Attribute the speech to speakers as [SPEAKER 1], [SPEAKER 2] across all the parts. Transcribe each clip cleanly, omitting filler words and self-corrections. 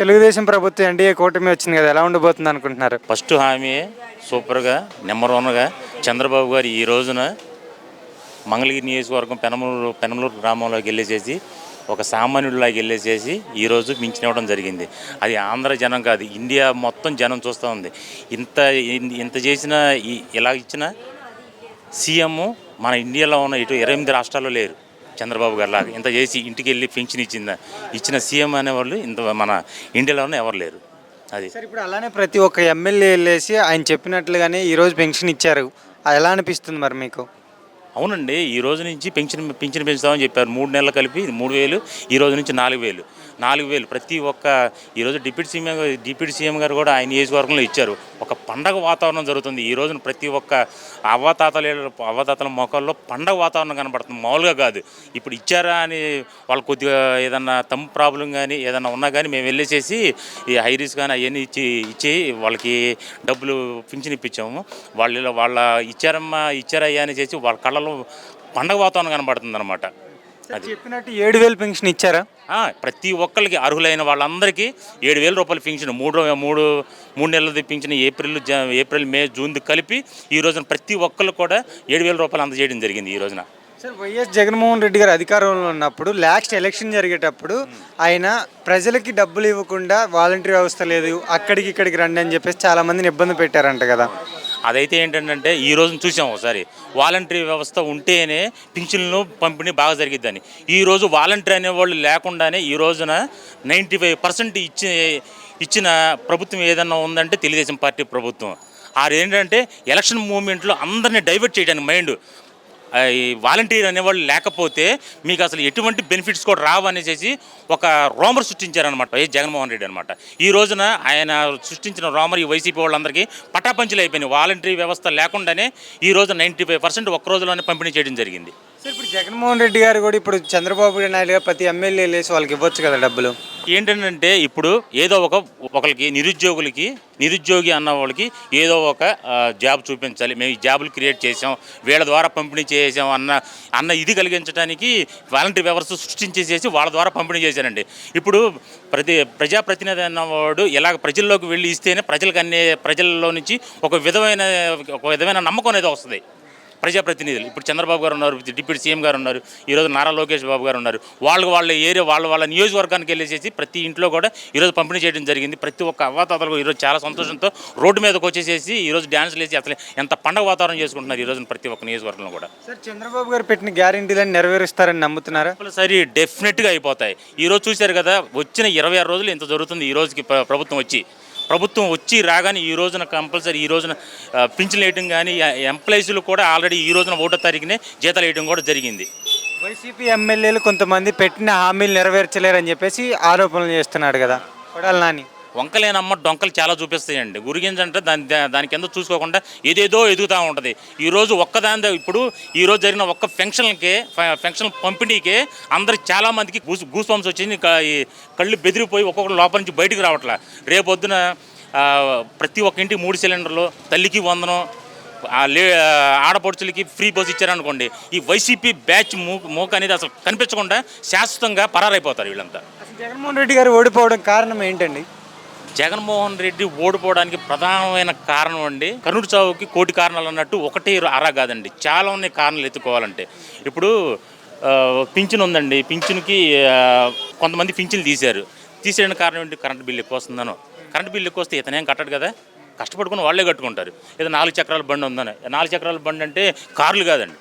[SPEAKER 1] తెలుగుదేశం ప్రభుత్వం ఎన్డీఏ కూటమి వచ్చింది కదా! ఎలా ఉండబోతుంది అనుకుంటున్నారు?
[SPEAKER 2] ఫస్ట్ హామీ సూపర్గా నెంబర్ వన్గా చంద్రబాబు గారు ఈ రోజున మంగళగిరి నియోజకవర్గం పెనమలూరు గ్రామంలోకి వెళ్ళేసేసి ఒక సామాన్యుడిలాగా వెళ్ళేసేసి ఈరోజు మించినివ్వడం జరిగింది. అది ఆంధ్ర జనం కాదు, ఇండియా మొత్తం జనం చూస్తూ ఉంది. ఇంత ఇంత చేసిన ఇలా ఇచ్చిన సీఎం మన ఇండియాలో ఉన్న ఇటు 28 రాష్ట్రాల్లో లేరు. చంద్రబాబు గారు లాగా ఇంత చేసి ఇంటికి వెళ్ళి పెన్షన్ ఇచ్చిన సీఎం అనేవాళ్ళు ఇంత మన ఇండియాలోనే ఎవరు లేరు. అది
[SPEAKER 1] సార్, ఇప్పుడు అలానే ప్రతి ఒక్క ఎమ్మెల్యే వెళ్ళేసి ఆయన చెప్పినట్లుగానే ఈరోజు పెన్షన్ ఇచ్చారు. అది ఎలా అనిపిస్తుంది మరి మీకు?
[SPEAKER 2] అవునండి, ఈ రోజు నుంచి పెన్షన్ పెంచుతామని చెప్పారు. 3 నెలలు కలిపి 3,000, ఈ రోజు నుంచి 4,000 ప్రతి ఒక్క ఈరోజు డిప్యూటీ సీఎం గారు కూడా ఆయన నియోజకవర్గంలో ఇచ్చారు. ఒక పండగ వాతావరణం జరుగుతుంది. ఈ రోజున ప్రతి ఒక్క అవ్వాతాతల మొక్కల్లో పండగ వాతావరణం కనబడుతుంది, మామూలుగా కాదు. ఇప్పుడు ఇచ్చారా అని వాళ్ళు కొద్దిగా ఏదన్నా తమ్ము ప్రాబ్లం కానీ ఏదన్నా ఉన్నా కానీ మేము వెళ్ళేసేసి ఈ హైరీస్ కానీ అవన్నీ ఇచ్చి వాళ్ళకి డబ్బులు పింఛన్ ఇప్పించాము. వాళ్ళ ఇచ్చారయ్యా అని చేసి వాళ్ళ కళ్ళలో పండగ వాతావరణం కనబడుతుంది అనమాట.
[SPEAKER 1] అది చెప్పినట్టు 7,000 పెన్షన్ ఇచ్చారా?
[SPEAKER 2] ప్రతి ఒక్కరికి అర్హులైన వాళ్ళందరికీ 7,000 రూపాయల పెన్షన్, మూడు నెలలది పెన్షన్ ఏప్రిల్ మే జూన్ కలిపి ఈ రోజున ప్రతి ఒక్కరు కూడా 7,000 రూపాయలు అందజేయడం జరిగింది ఈ రోజున.
[SPEAKER 1] సార్, వైఎస్ జగన్మోహన్ రెడ్డి గారు అధికారంలో ఉన్నప్పుడు లాస్ట్ ఎలక్షన్ జరిగేటప్పుడు ఆయన ప్రజలకి డబ్బులు ఇవ్వకుండా వాలంటీర్ వ్యవస్థ లేదు, అక్కడికి ఇక్కడికి రండి అని చెప్పేసి చాలామందిని ఇబ్బంది పెట్టారంట కదా.
[SPEAKER 2] అదైతే ఏంటంటే ఈ రోజున చూసాం ఒకసారి, వాలంటరీ వ్యవస్థ ఉంటేనే పింఛన్లు పంపిణీ బాగా జరిగిద్దని. ఈరోజు వాలంటరీ అనేవాళ్ళు లేకుండానే ఈ రోజున 95% ఇచ్చిన ప్రభుత్వం ఏదన్నా ఉందంటే తెలుగుదేశం పార్టీ ప్రభుత్వం. ఏంటంటే ఎలక్షన్ మూమెంట్లో అందరినీ డైవర్ట్ చేయడానికి మైండ్, ఈ వాలంటీర్ అనేవాళ్ళు లేకపోతే మీకు అసలు ఎటువంటి బెనిఫిట్స్ కూడా రావు అనేసి ఒక రోమర్ సృష్టించారనమాట వైఎస్ జగన్మోహన్ రెడ్డి అనమాట. ఈ రోజున ఆయన సృష్టించిన రోమర్ ఈ వైసీపీ వాళ్ళందరికీ పటాపంచులు అయిపోయినాయి. వాలంటరీ వ్యవస్థ లేకుండానే ఈ రోజు 95% ఒక్క రోజులోనే పంపిణీ చేయడం జరిగింది.
[SPEAKER 1] సార్, ఇప్పుడు జగన్మోహన్ రెడ్డి గారు కూడా ఇప్పుడు చంద్రబాబు నాయుడు గారు ప్రతి ఎమ్మెల్యే లేసి వాళ్ళకి ఇవ్వచ్చు కదా డబ్బులు.
[SPEAKER 2] ఏంటంటే ఇప్పుడు ఏదో ఒకరికి నిరుద్యోగి అన్న వాళ్ళకి ఏదో ఒక జాబ్ చూపించాలి, మేము ఈ జాబులు క్రియేట్ చేసాం, వీళ్ళ ద్వారా పంపిణీ చేసాం అన్న ఇది కలిగించడానికి వాలంటీర్ వ్యవస్థ సృష్టించేసేసి వాళ్ళ ద్వారా పంపిణీ చేశారండి. ఇప్పుడు ప్రజాప్రతినిధి అన్నవాడు ఇలాగ ప్రజల్లోకి వెళ్ళి ఇస్తేనే ప్రజల్లో నుంచి ఒక విధమైన నమ్మకం అనేది వస్తుంది. ప్రజాప్రతినిధులు ఇప్పుడు చంద్రబాబు గారు ఉన్నారు, డిప్యూటీ సీఎం గారు ఉన్నారు, ఈరోజు నారా లోకేష్ బాబు గారు ఉన్నారు. వాళ్ళ ఏరియా వాళ్ళ నియోజకవర్గానికి వెళ్ళేసేసి ప్రతి ఇంట్లో కూడా ఈరోజు పంపిణీ చేయడం జరిగింది. ప్రతి ఒక్క అవ్వాతాతలకు ఈరోజు చాలా సంతోషంతో రోడ్డు మీదకి వచ్చేసేసి ఈరోజు డ్యాన్స్లు వేసి అసలు ఎంత పండగ వాతావరణం చేసుకుంటున్నారు ఈ రోజు ప్రతి ఒక్క నియోజకవర్గంలో కూడా.
[SPEAKER 1] సార్, చంద్రబాబు గారు పెట్టిన గ్యారెంటీలను నెరవేరుస్తారని నమ్ముతున్నారా?
[SPEAKER 2] సరే, డెఫినెట్గా అయిపోతాయి. ఈరోజు చూశారు కదా, వచ్చిన 26 రోజులు ఇంత జరుగుతుంది. ఈ రోజుకి ప్రభుత్వం వచ్చి రాగానే ఈ రోజున కంపల్సరీ ఈ రోజున పింఛన్లు వేయడం కానీ ఎంప్లాయీస్లు కూడా ఆల్రెడీ ఈ రోజున 1వ తారీఖునే జీతాలు వేయడం కూడా జరిగింది.
[SPEAKER 1] వైసీపీ ఎమ్మెల్యేలు కొంతమంది పెట్టిన హామీలు నెరవేర్చలేరని చెప్పేసి ఆరోపణలు చేస్తున్నాడు కదా కొడాలి నాని.
[SPEAKER 2] వంకలేనమ్మ డొంకలు చాలా చూపిస్తాయండి. గురిగింజ అంటే దాని కింద చూసుకోకుండా ఏదేదో ఎదుగుతూ ఉంటుంది. ఈరోజు ఇప్పుడు ఈరోజు జరిగిన ఒక్క ఫంక్షన్ పంపిణీకే అందరికి చాలామందికి గూస్ బంప్స్ వచ్చింది, కళ్ళు బెదిరిపోయి ఒక్కొక్కరు లోపల నుంచి బయటకు రావట్లే. రేపొద్దున ప్రతి ఒక్క ఇంటికి 3 సిలిండర్లు, తల్లికి 100, ఆడపడుచులకి ఫ్రీ బస్ ఇచ్చారనుకోండి, ఈ వైసీపీ బ్యాచ్ మూక అనేది అసలు కనిపించకుండా శాశ్వతంగా పరారైపోతారు వీళ్ళంతా.
[SPEAKER 1] జగన్మోహన్ రెడ్డి గారు ఓడిపోవడం కారణం ఏంటండి?
[SPEAKER 2] జగన్మోహన్ రెడ్డి ఓడిపోవడానికి ప్రధానమైన కారణం అండి, కర్ణుడి చావుకి 1,000 కారణాలు అన్నట్టు ఒకటి అరా కాదండి, చాలా ఉన్నాయి కారణాలు ఎత్తుకోవాలంటే. ఇప్పుడు పింఛన్ ఉందండి, పింఛన్కి కొంతమంది పింఛన్లు తీసేయడానికి కారణం ఏంటి? కరెంట్ బిల్లు ఎక్కువ వస్తుందనో. కరెంట్ బిల్లు ఎక్కువ వస్తే ఇతనేం కట్టడు కదా, కష్టపడుకుని వాళ్ళే కట్టుకుంటారు. ఏదో 4 చక్రాల బండి ఉందని, 4 చక్రాల బండి అంటే కార్లు కాదండి,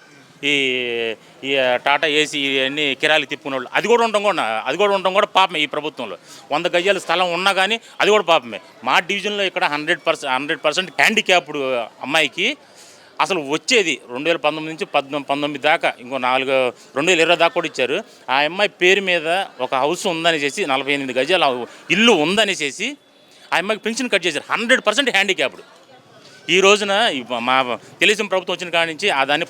[SPEAKER 2] ఈ టాటా ఏసీ అన్నీ కిరాయిలు తిప్పుకునే వాళ్ళు. అది కూడా ఉండడం కూడా పాపమే. ఈ ప్రభుత్వంలో 100 గజాల స్థలం ఉన్నా కానీ అది కూడా పాపమే. మా డివిజన్లో ఇక్కడ 100% హ్యాండిక్యాప్డ్ అమ్మాయికి అసలు వచ్చేది 2019 నుంచి 19 దాకా, ఇంకో 2020 దాకా కూడా ఇచ్చారు. ఆ అమ్మాయి పేరు మీద ఒక హౌస్ ఉందనేసి 48 గజాల ఇల్లు ఉందనేసి ఆ అమ్మాయికి పెన్షన్ కట్ చేశారు. 100% హ్యాండిక్యాప్డ్. ఈ రోజున మా తెలుగుదేశం ప్రభుత్వం వచ్చిన కాడి నుంచి దాన్ని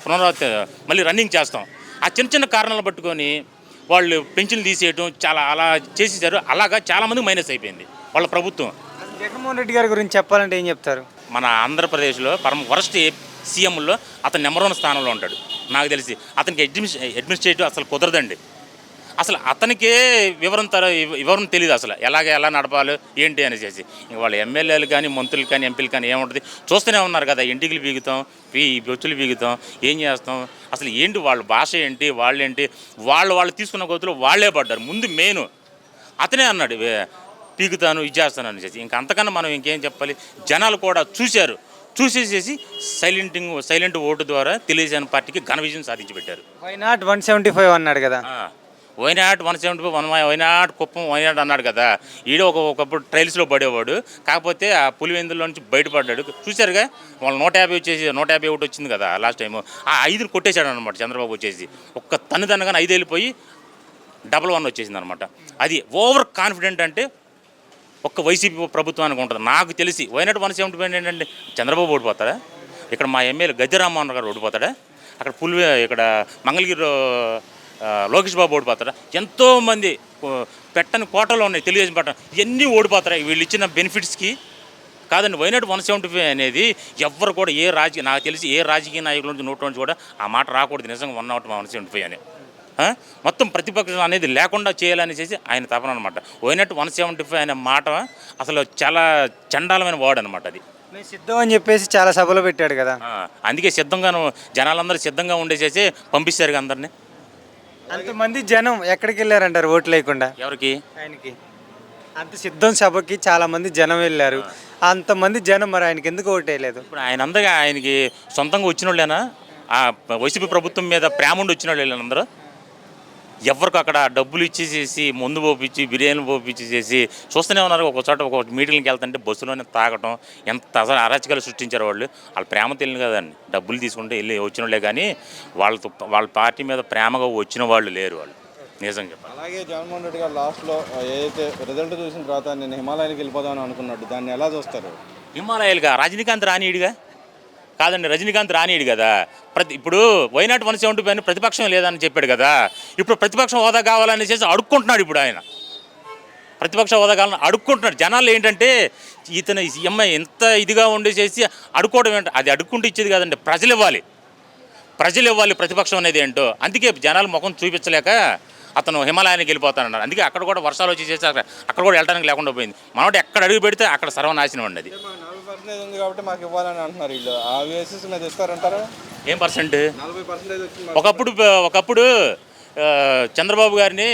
[SPEAKER 2] మళ్ళీ రన్నింగ్ చేస్తాం. ఆ చిన్న కారణాలు పట్టుకొని వాళ్ళు పెన్షన్లు తీసేయడం అలా చేసేసారు. అలాగా చాలామంది మైనస్ అయిపోయింది వాళ్ళ ప్రభుత్వం.
[SPEAKER 1] జగన్మోహన్ రెడ్డి గారి గురించి చెప్పాలంటే ఏం చెప్తారు?
[SPEAKER 2] మన ఆంధ్రప్రదేశ్లో వరస్ట్ సీఎంలో అతను నెంబర్ 1 స్థానంలో ఉంటాడు నాకు తెలిసి. అతనికి అడ్మినిస్ట్రేటివ్ అసలు కుదరదండి. అసలు అతనికే వివరం తెలియదు అసలు ఎలా నడపాలి ఏంటి అనేసి. ఇంక వాళ్ళ ఎమ్మెల్యేలు కానీ మంత్రులు కానీ ఎంపీలు కానీ ఏముంటుంది చూస్తూనే ఉన్నారు కదా, ఇంటికి బీగుతాం ఈ బొచ్చులు బీగుతాం ఏం చేస్తాం, అసలు ఏంటి వాళ్ళ భాష ఏంటి వాళ్ళేంటి, వాళ్ళు తీసుకున్న గొంతులు వాళ్ళే పడ్డారు. ముందు మెయిన్ అతనే అన్నాడు పీకుతాను ఇది చేస్తాను అనేసి. ఇంక అంతకన్నా మనం ఇంకేం చెప్పాలి. జనాలు కూడా చూసేసేసి సైలెంట్ ఓటు ద్వారా తెలుగుదేశం పార్టీకి ఘన విజయం సాధించి పెట్టారు.
[SPEAKER 1] వైనాట్ 175 అన్నాడు కదా.
[SPEAKER 2] వైనాట్ 175 వైనాట్ కుప్పం వైనాట్ అన్నాడు కదా. ఒకప్పుడు ట్రైల్స్లో పడేవాడు, కాకపోతే ఆ పులివెందులో నుంచి బయటపడ్డాడు. చూశారుగా వాళ్ళు 150 ఒకటి వచ్చింది కదా లాస్ట్ టైము. ఆ 5 కొట్టేశాడు అనమాట చంద్రబాబు వచ్చేసి. ఒక్క తన్నుదన్నగానే 5 వెళ్ళిపోయి 111 వచ్చేసింది అనమాట. అది ఓవర్ కాన్ఫిడెంట్ అంటే ఒక్క వైసీపీ ప్రభుత్వానికి ఉంటుంది. నాకు తెలిసి వైనాట్ 175 ఏంటంటే చంద్రబాబు ఓడిపోతాడా, ఇక్కడ మా ఎమ్మెల్యే గద్దె రామ్మోహన్ గారు ఓడిపోతాడా, అక్కడ ఇక్కడ మంగళగిరిలో లోకేష్ బాబు ఓడిపోతారా, ఎంతోమంది పెట్టని కోటలో ఉన్నాయి తెలుగుదేశం పట్టణ, ఇవన్నీ ఓడిపోతారా వీళ్ళు ఇచ్చిన బెనిఫిట్స్కి. కాదండి, వైనాట్ 175 అనేది ఎవ్వరు కూడా నాకు తెలిసి ఏ రాజకీయ నాయకుల నుంచి నోట్ నుంచి కూడా ఆ మాట రాకూడదు నిజంగా. 175 అని మొత్తం ప్రతిపక్షం అనేది లేకుండా చేయాలనేసి ఆయన తపన అనమాట. వైనాట్ 175 అనే మాట అసలు చాలా చండాలమైన వర్డ్ అనమాట. అది
[SPEAKER 1] మేము సిద్ధం అని చెప్పేసి చాలా సభలో పెట్టాడు కదా.
[SPEAKER 2] అందుకే సిద్ధంగాను జనాలందరూ సిద్ధంగా ఉండేసేసి పంపిస్తారు అందరినీ.
[SPEAKER 1] అంతమంది జనం ఎక్కడికి వెళ్ళారంటారు ఓట్లు లేకుండా?
[SPEAKER 2] ఎవరికి?
[SPEAKER 1] ఆయనకి. అంత సిద్ధం సభకి చాలా మంది జనం వెళ్ళారు. అంతమంది జనం మరి ఆయనకి ఎందుకు ఓటు వేయలేదు?
[SPEAKER 2] ఇప్పుడు ఆయనకి సొంతంగా వచ్చిన వాళ్ళేనా, ఆ వైసీపీ ప్రభుత్వం మీద ప్రేమ ఉండి వచ్చిన వాళ్ళు అందరూ ఎవరికి అక్కడ డబ్బులు ఇచ్చేసేసి ముందు పోపించి బిర్యానీలు పోపించేసేసి చూస్తూనే ఉన్నారు. ఒక మీటింగ్కి వెళ్తుంటే బస్సులోనే తాగటం, ఎంత అసలు అరాచకాలు సృష్టించారు వాళ్ళు ప్రేమ తెలియదు కదండి. డబ్బులు తీసుకుంటే వెళ్ళి వచ్చిన వాళ్ళే కానీ వాళ్ళ పార్టీ మీద ప్రేమగా వచ్చిన వాళ్ళు లేరు వాళ్ళు, నిజంగా చెప్పాలి.
[SPEAKER 3] అలాగే జగన్మోహన్ రెడ్డి గారు లాస్ట్లో ఏదైతే రిజల్ట్ చూసిన తర్వాత నేను హిమాలయానికి వెళ్ళిపోదామని అనుకున్నాడు, దాన్ని ఎలా చూస్తారు?
[SPEAKER 2] హిమాలయాలుగా రజనీకాంత్ రానీయుడిగా కాదండి, రజనీకాంత్ రానీయుడు కదా. ఇప్పుడు వైనాట్ 175 ప్రతిపక్షం లేదని చెప్పాడు కదా. ఇప్పుడు ప్రతిపక్ష హోదా కావాలని చేసి అడుక్కుంటున్నాడు. ఇప్పుడు ఆయన ప్రతిపక్ష హోదా కావాలని అడుక్కుంటున్నాడు. జనాలు ఏంటంటే ఇతను అమ్మాయి ఎంత ఇదిగా ఉండేసేసి అడుక్కోవడం ఏంటో, అది అడుక్కుంటూ ఇచ్చేది కాదండి, ప్రజలు ఇవ్వాలి ప్రతిపక్షం అనేది ఏంటో. అందుకే జనాలు ముఖం చూపించలేక అతను హిమాలయానికి వెళ్ళిపోతానన్నారు. అందుకే అక్కడ కూడా వర్షాలు వచ్చేసేసి అక్కడ కూడా వెళ్ళడానికి లేకుండా పోయింది. మనోటి ఎక్కడ అడుగు పెడితే అక్కడ సర్వనాశనం అండి. అది
[SPEAKER 3] 40% ఉంది కాబట్టి మాకు ఇవ్వాలని అంటున్నారు వీళ్ళు. ఆ బేసిస్ మీద ఇస్తారంటారా?
[SPEAKER 2] ఏం పర్సెంట్?
[SPEAKER 3] 40% వచ్చింది.
[SPEAKER 2] ఒకప్పుడు చంద్రబాబు గారిని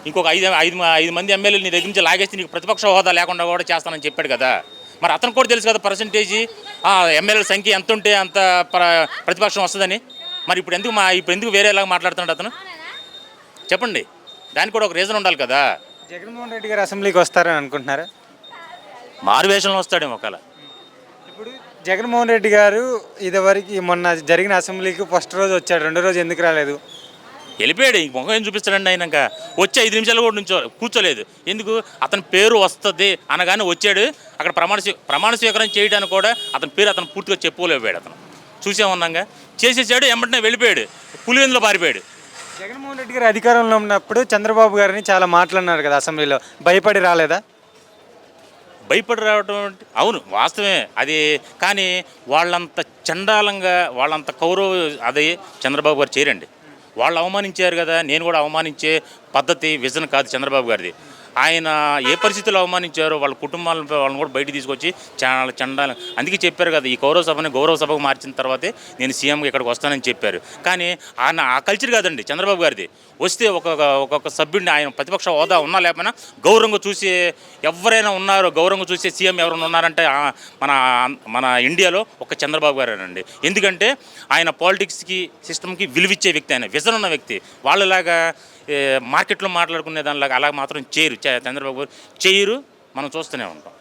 [SPEAKER 2] ఇంకొక ఐదు మంది ఎమ్మెల్యేలు నీ దగ్గర నుంచి లాగేసి నీకు ప్రతిపక్ష హోదా లేకుండా కూడా చేస్తానని చెప్పాడు కదా. మరి అతను కూడా తెలుసు కదా పర్సంటేజీ, ఎమ్మెల్యేల సంఖ్య ఎంత ఉంటే అంత ప్రతిపక్షం వస్తుందని. మరి ఇప్పుడు ఎందుకు వేరేలాగా మాట్లాడుతున్నాడు అతను? చెప్పండి, దానికి కూడా ఒక రీజన్ ఉండాలి కదా.
[SPEAKER 1] జగన్మోహన్ రెడ్డి గారు అసెంబ్లీకి వస్తారని అనుకుంటున్నారా?
[SPEAKER 2] మారువేషంలో వస్తాడేమో ఒకవేళ.
[SPEAKER 1] ఇప్పుడు జగన్మోహన్ రెడ్డి గారు ఇదివరకు మొన్న జరిగిన అసెంబ్లీకి ఫస్ట్ రోజు వచ్చాడు, రెండో రోజు ఎందుకు రాలేదు?
[SPEAKER 2] వెళ్ళిపోయాడు. ఇంక ముఖం ఏం చూపిస్తాడండి ఆయన? ఇంకా వచ్చి 5 నిమిషాలు కూడా కూర్చోలేదు. ఎందుకు? అతని పేరు వస్తుంది అనగానే వచ్చాడు. అక్కడ ప్రమాణ స్వీకారం చేయడానికి కూడా అతని పేరు అతను పూర్తిగా చెప్పుకోలేకపోయాడు. అతను చూసేమన్నాగా చేసేసాడు, వెంటనే వెళ్ళిపోయాడు, పులివెందులో పారిపోయాడు.
[SPEAKER 1] జగన్మోహన్ రెడ్డి గారు అధికారంలో ఉన్నప్పుడు చంద్రబాబు గారిని చాలా మాట్లాడినారు కదా అసెంబ్లీలో, భయపడి రాలేదా?
[SPEAKER 2] భయపడి రావడం అవును వాస్తవమే అది. కానీ వాళ్ళంత చండాలంగా వాళ్ళంత అది చంద్రబాబు గారు చేయరండి. వాళ్ళు అవమానించారు కదా, నేను కూడా అవమానించే పద్ధతి విజన్ కాదు చంద్రబాబు గారిది. ఆయన ఏ పరిస్థితుల్లో అవమానించారో వాళ్ళ వాళ్ళని కూడా బయటికి తీసుకొచ్చి చాలా చండాలం. అందుకే చెప్పారు కదా, ఈ గౌరవ సభని గౌరవ సభకు మార్చిన తర్వాతే నేను సీఎంగా ఇక్కడికి వస్తానని చెప్పారు. కానీ ఆయన ఆ కల్చర్ కాదండి చంద్రబాబు గారిది. వస్తే ఒక్కొక్క సభ్యుడిని ఆయన ప్రతిపక్ష హోదా ఉన్నా లేకపోయినా గౌరవంగా చూసే ఎవరైనా ఉన్నారు, గౌరవంగా చూసే సీఎం ఎవరైనా ఉన్నారంటే మన ఇండియాలో ఒక చంద్రబాబు గారేనండి. ఎందుకంటే ఆయన పాలిటిక్స్కి సిస్టమ్కి విలువిచ్చే వ్యక్తి, ఆయన విజన్ ఉన్న వ్యక్తి. వాళ్ళలాగా మార్కెట్లో మాట్లాడుకునే దానిలాగా అలా మాత్రం చేయరు చంద్రబాబు గారు, చేయరు. మనం చూస్తూనే ఉంటాం.